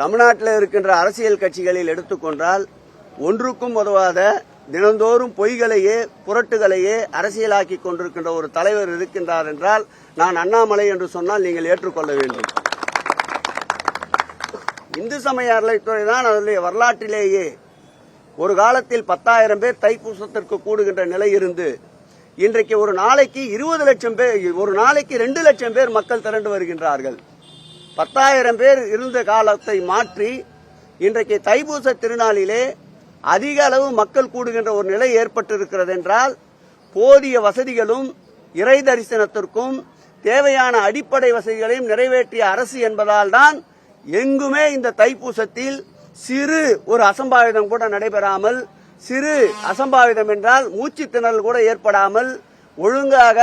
தமிழ்நாட்டில் இருக்கின்ற அரசியல் கட்சிகளில் எடுத்துக்கொண்டால் ஒன்றுக்கும் உதவாத தினந்தோறும் பொய்களையே புரட்டுகளையே அரசியலாக்கி கொண்டிருக்கின்ற ஒரு தலைவர் இருக்கின்றார் என்றால் நான் அண்ணாமலை என்று சொன்னால் நீங்கள் ஏற்றுக்கொள்ள வேண்டும். இந்து சமய அறநிலையத்துறை தான் அதனுடைய வரலாற்றிலேயே ஒரு காலத்தில் 10,000 பேர் தைப்பூசத்திற்கு கூடுகின்ற நிலை இருந்து இன்றைக்கு ஒரு நாளைக்கு 20 லட்சம் பேர், ஒரு நாளைக்கு 2 லட்சம் பேர் மக்கள் திரண்டு வருகின்றார்கள். 10,000 பேர் இருந்த காலத்தை மாற்றி இன்றைக்கு தைப்பூச திருநாளிலே அதிக அளவு மக்கள் கூடுகின்ற ஒரு நிலை ஏற்பட்டிருக்கிறது என்றால் போதிய வசதிகளும் இறை தரிசனத்திற்கும் தேவையான அடிப்படை வசதிகளையும் நிறைவேற்றிய அரசு என்பதால் தான் எங்குமே இந்த தைப்பூசத்தில் சிறு ஒரு அசம்பாவிதம் கூட நடைபெறாமல், சிறு அசம்பாவிதம் என்றால் மூச்சு திணறல் கூட ஏற்படாமல் ஒழுங்காக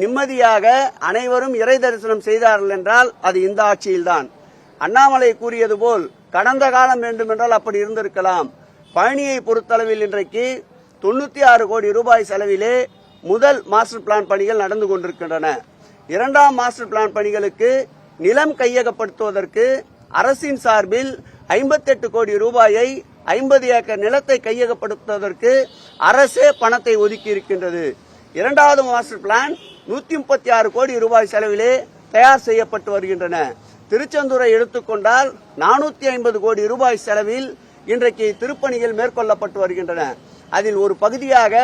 நிம்மதியாக அனைவரும் இறை தரிசனம் செய்தார்கள் என்றால் அது இந்த ஆட்சியில்தான். அண்ணாமலை கூறியது போல் கடந்த காலம் வேண்டுமென்றால் அப்படி இருந்திருக்கலாம். பழனியை பொறுத்தளவில் இன்றைக்கு 96 கோடி ரூபாய் செலவிலே முதல் மாஸ்டர் பிளான் பணிகள் நடந்து கொண்டிருக்கின்றன. இரண்டாம் மாஸ்டர் பிளான் பணிகளுக்கு நிலம் கையகப்படுத்துவதற்கு அரசின் சார்பில் 58 கோடி ரூபாயை 50 ஏக்கர் நிலத்தை கையகப்படுத்துவதற்கு அரசே பணத்தை ஒதுக்கி இருக்கின்றது. இரண்டாவது மாஸ்டர் பிளான் 136 கோடி ரூபாய் செலவிலே தயார் செய்யப்பட்டு வருகின்றன. திருச்செந்தூரை எடுத்துக்கொண்டால் 450 கோடி ரூபாய் செலவில் இன்றைக்கு திருப்பணிகள் மேற்கொள்ளப்பட்டு வருகின்றன. அதில் ஒரு பகுதியாக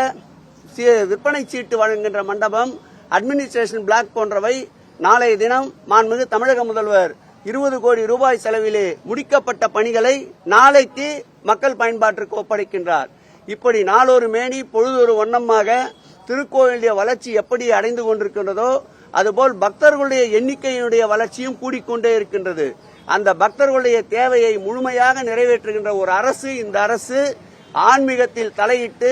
விற்பனை சீட்டு வழங்குகின்ற மண்டபம், அட்மினிஸ்ட்ரேஷன் பிளாக் போன்றவை நாளைய தினம் மாண்புமிகு தமிழக முதல்வர் 20 கோடி ரூபாய் செலவிலே முடிக்கப்பட்ட பணிகளை நாளைக்கு மக்கள் பயன்பாட்டிற்கு ஒப்படைக்கின்றார். இப்படி நாளொரு மேனி பொழுதொரு வண்ணமாக திருக்கோயிலுடைய வளர்ச்சி எப்படி அடைந்து கொண்டிருக்கின்றதோ அதுபோல் பக்தர்களுடைய எண்ணிக்கையினுடைய வளர்ச்சியும் கூடிக்கொண்டே இருக்கின்றது. அந்த பக்தர்களுடைய தேவையை முழுமையாக நிறைவேற்றுகின்ற ஒரு அரசு இந்த அரசு. ஆன்மீகத்தில் தலையிட்டு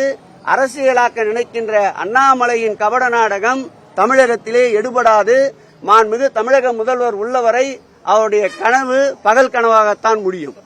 அரசியலாக்க நினைக்கின்ற அண்ணாமலையின் கபட நாடகம் தமிழகத்திலே எடுபடாது. மாண்புமிகு தமிழக முதல்வர் உள்ளவரை அவருடைய கனவு பகல் கனவாகத்தான் முடியும்.